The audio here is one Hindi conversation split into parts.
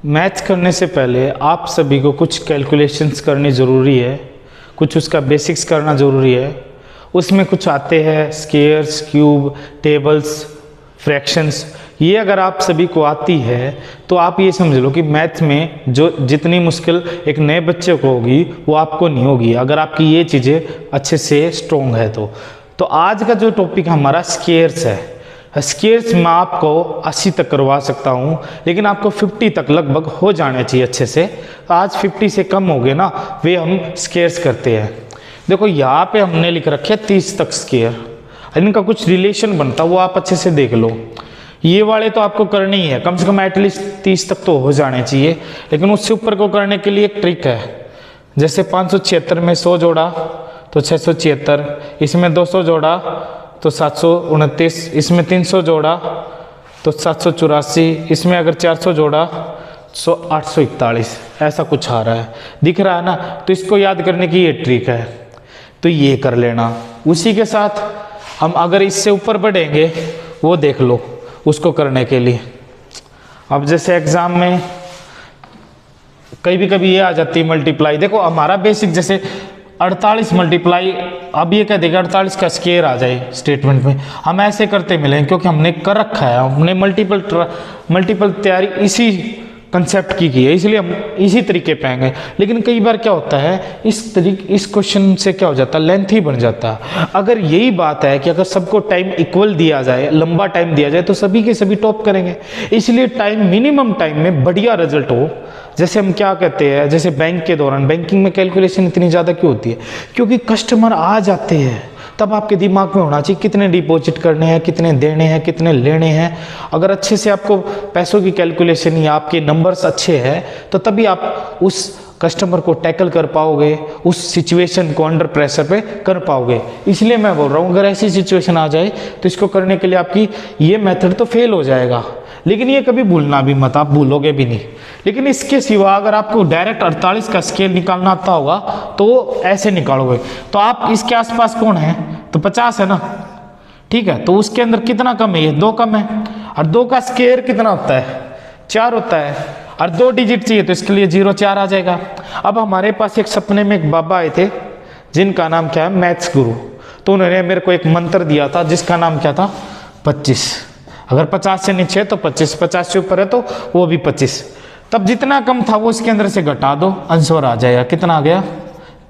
मैथ्स करने से पहले आप सभी को कुछ कैलकुलेशंस करनी ज़रूरी है, कुछ उसका बेसिक्स करना ज़रूरी है। उसमें कुछ आते हैं स्क्वायर्स, क्यूब, टेबल्स, फ्रैक्शंस। ये अगर आप सभी को आती है तो आप ये समझ लो कि मैथ में जो जितनी मुश्किल एक नए बच्चे को होगी वो आपको नहीं होगी, अगर आपकी ये चीज़ें अच्छे से स्ट्रॉन्ग है तो आज का जो टॉपिक हमारा स्क्वायर्स है। स्क्वायर्स मैं आपको 80 तक करवा सकता हूँ, लेकिन आपको 50 तक लगभग हो जाने चाहिए अच्छे से। तो आज 50 से कम हो गए ना, वे हम स्क्वायर्स करते हैं। देखो यहाँ पे हमने लिख रखे 30 तक स्क्वायर, इनका कुछ रिलेशन बनता वो आप अच्छे से देख लो। ये वाले तो आपको करने ही है, कम से कम एटलीस्ट 30 तक तो हो जाने चाहिए। लेकिन उससे ऊपर को करने के लिए एक ट्रिक है। जैसे 576 में 100 जोड़ा तो 676, इसमें 200 जोड़ा तो 729, इसमें 300 जोड़ा तो 784, इसमें अगर 400 जोड़ा तो 841, ऐसा कुछ आ रहा है, दिख रहा है ना। तो इसको याद करने की ये ट्रिक है, तो ये कर लेना। उसी के साथ हम अगर इससे ऊपर बढ़ेंगे वो देख लो उसको करने के लिए। अब जैसे एग्जाम में कभी ये आ जाती है मल्टीप्लाई। देखो हमारा बेसिक जैसे 48 मल्टीप्लाई, अब ये कह देगा 48 का स्क्वायर आ जाए स्टेटमेंट में, हम ऐसे करते मिलेंगे क्योंकि हमने कर रखा है, हमने मल्टीपल तैयारी इसी कंसेप्ट की है, इसलिए हम इसी तरीके पे आएंगे। लेकिन कई बार क्या होता है इस क्वेश्चन से क्या हो जाता है, लेंथ ही बन जाता है। अगर यही बात है कि अगर सबको टाइम इक्वल दिया जाए, लंबा टाइम दिया जाए, तो सभी के सभी टॉप करेंगे। इसलिए टाइम, मिनिमम टाइम में बढ़िया रिजल्ट हो। जैसे हम क्या कहते हैं, जैसे बैंक के दौरान, बैंकिंग में कैलकुलेशन इतनी ज़्यादा क्यों होती है, क्योंकि कस्टमर आ जाते हैं, तब आपके दिमाग में होना चाहिए कितने डिपॉजिट करने हैं, कितने देने हैं, कितने लेने हैं। अगर अच्छे से आपको पैसों की कैलकुलेशन या आपके नंबर्स अच्छे हैं तो तभी आप उस कस्टमर को टैकल कर पाओगे, उस सिचुएशन को अंडर प्रेशर पे कर पाओगे। इसलिए मैं बोल रहा हूँ अगर ऐसी सिचुएशन आ जाए तो इसको करने के लिए आपकी ये मेथड तो फेल हो जाएगा, लेकिन ये कभी भूलना भी मत, आप भूलोगे भी नहीं। लेकिन इसके सिवा अगर आपको डायरेक्ट 48 का स्केल निकालना आता होगा तो ऐसे निकालोगे। तो आप इसके आसपास कौन है, तो 50 है ना, ठीक है। तो उसके अंदर कितना कम है, ये 2 कम है, और 2 का स्क्वायर कितना होता है, 4 होता है, और 2 डिजिट चाहिए तो इसके लिए 0 4 आ जाएगा। अब हमारे पास एक सपने में एक बाबा आए थे जिनका नाम क्या है, मैथ्स गुरु। तो उन्होंने मेरे को एक मंत्र दिया था जिसका नाम क्या था, 25। अगर 50 से नीचे है तो 25, 50 से ऊपर है तो वो भी 25। तब जितना कम था वो इसके अंदर से घटा दो, आंसर आ जाएगा। कितना आ गया,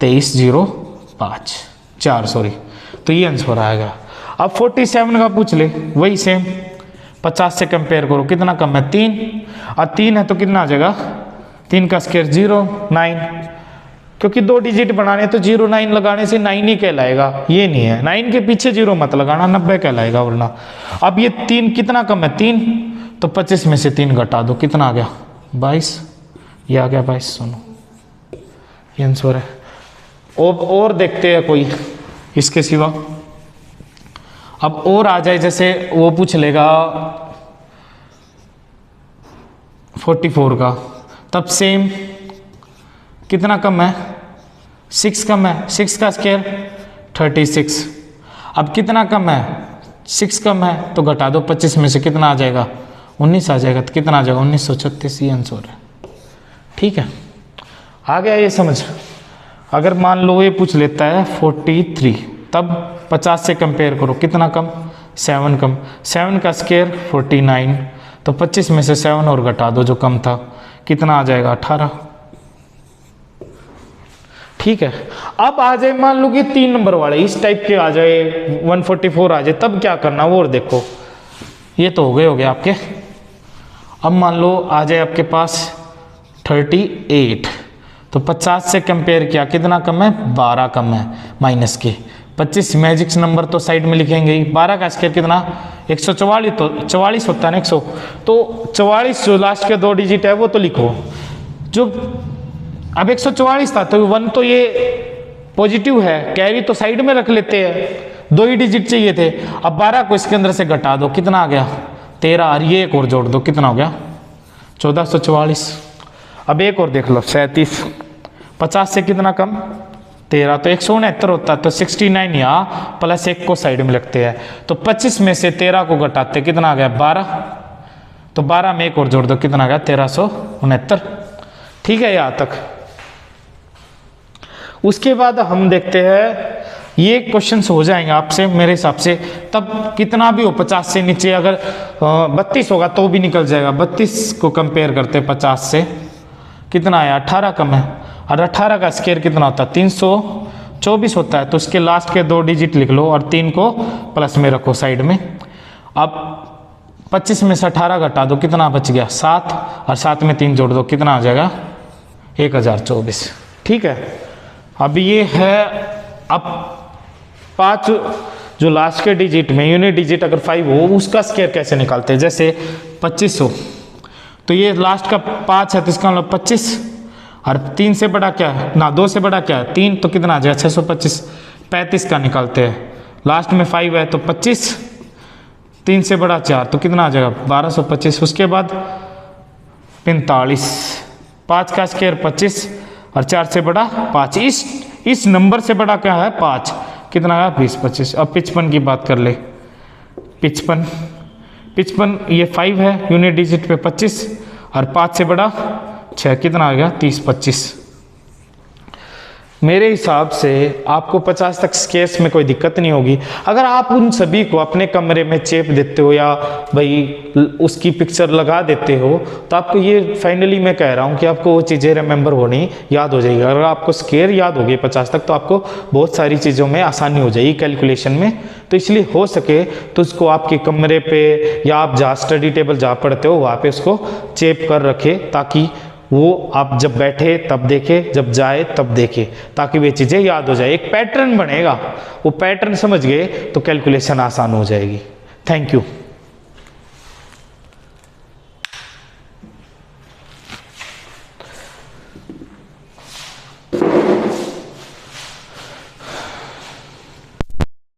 2305 4 सॉरी, तो ये आंसर आएगा। अब 47 का पूछ ले, वही सेम 50 से कंपेयर करो, कितना कम है, 3, और 3 है तो कितना आ जाएगा, 3 का स्क्वायर 0 9, क्योंकि 2 डिजिट बनाने तो 0 9 लगाने से 9 ही कहलाएगा, ये नहीं है, 9 के पीछे 0 मत लगाना, 90 कहलाएगा वरना। अब ये 3 कितना कम है, 3, तो 25 में से 3 घटा दो, कितना आ गया, 22, ये आ गया 22। सुनो ये आंसर है। और देखते हैं कोई इसके सिवा। अब और आ जाए, जैसे वो पूछ लेगा 44 का, तब सेम कितना कम है, 6 कम है, 6 का स्क्वायर 36। अब कितना कम है, 6 कम है तो घटा दो 25 में से, कितना आ जाएगा, 19 आ जाएगा। तो कितना आ जाएगा, 1936, ये आंसर है। ठीक है, आ गया ये समझ। अगर मान लो ये पूछ लेता है 43, तब 50 से कंपेयर करो, कितना कम, 7 कम, 7 का स्क्वायर 49, तो 25 में से 7 और घटा दो जो कम था, कितना आ जाएगा, 18। ठीक है। अब आ जाए, मान लो कि 3 नंबर वाले इस टाइप के आ जाए, 144 आ जाए, तब क्या करना वो, और देखो ये तो हो गए आपके। अब मान लो आ जाए आपके पास 38, तो 50 से कंपेयर किया, कितना कम है, 12 कम है माइनस के। 25 मैजिक नंबर तो साइड में लिखेंगे ही। 12 का स्क्वायर कितना, 144, तो 44 होता है ना 100, तो 44 जो लास्ट के 2 डिजिट है वो तो लिखो। जो अब 144 था तो 1 तो ये पॉजिटिव है, कैरी तो साइड में रख लेते हैं, 2 ही डिजिट चाहिए थे। अब 12 को इसके अंदर से घटा दो, कितना आ गया, 13, और ये एक और जोड़ दो, कितना हो गया, 1444। अब एक और देख लो, 37, 50 से कितना कम, 13, तो 169 होता है, तो 69 यहाँ प्लस 1 को साइड में लगते हैं, तो 25 में से 13 को घटाते कितना आ गया, 12, तो 12 में एक और जोड़ दो, कितना आ गया 1369। ठीक है यहाँ तक। उसके बाद हम देखते हैं, ये क्वेश्चन हो जाएंगे आपसे मेरे हिसाब से, तब कितना भी हो 50 से नीचे, अगर 32 होगा तो भी निकल जाएगा। 32 को कंपेयर करते हैं 50 से, कितना आया 18 कम है, और 18 का स्क्वायर कितना होता है 324 होता है। तो उसके लास्ट के 2 डिजिट लिख लो और 3 को प्लस में रखो साइड में। अब 25 में से 18 घटा दो, कितना बच गया 7, और 7 में 3 जोड़ दो, कितना आ जाएगा 1024। ठीक है। अब ये है, अब 5 जो लास्ट के डिजिट में यूनिट डिजिट अगर 5 हो, उसका स्क्वायर कैसे निकालते हैं। जैसे 25 हो तो ये लास्ट का 5 है, तो इसका मतलब 25, और 3 से बड़ा क्या है ना, 2 से बड़ा क्या है 3, तो कितना आ जाएगा 625। 35 का निकालते हैं, लास्ट में 5 है तो 25, 3 से बड़ा 4, तो कितना आ जाएगा 1225। उसके बाद 45, 5 का स्क्वायर 25, और 4 से बड़ा 5, इस नंबर से बड़ा क्या है 5, कितना आया 20 25। अब 55 की बात कर ले, 55 ये 5 है यूनिट डिजिट पे 25, और 5 से बड़ा 6, कितना आ गया 30 25। मेरे हिसाब से आपको 50 तक केस में कोई दिक्कत नहीं होगी। अगर आप उन सभी को अपने कमरे में चेप देते हो या भाई उसकी पिक्चर लगा देते हो, तो आपको ये फाइनली मैं कह रहा हूँ कि आपको वो चीज़ें रिमेंबर होनी याद हो जाएगी। अगर आपको स्केयर याद हो गई 50 तक, तो आपको बहुत सारी चीज़ों में आसानी हो जाएगी कैलकुलेशन में। तो इसलिए हो सके तो उसको आपके कमरे पे या आप जहाँ स्टडी टेबल जहाँ पढ़ते हो वहाँ पे उसको चेप कर रखे, ताकि वो आप जब बैठे तब देखे, जब जाए तब देखे, ताकि वे चीज़ें याद हो जाए। एक पैटर्न बनेगा, वो पैटर्न समझ गए तो कैलकुलेशन आसान हो जाएगी। Thank you.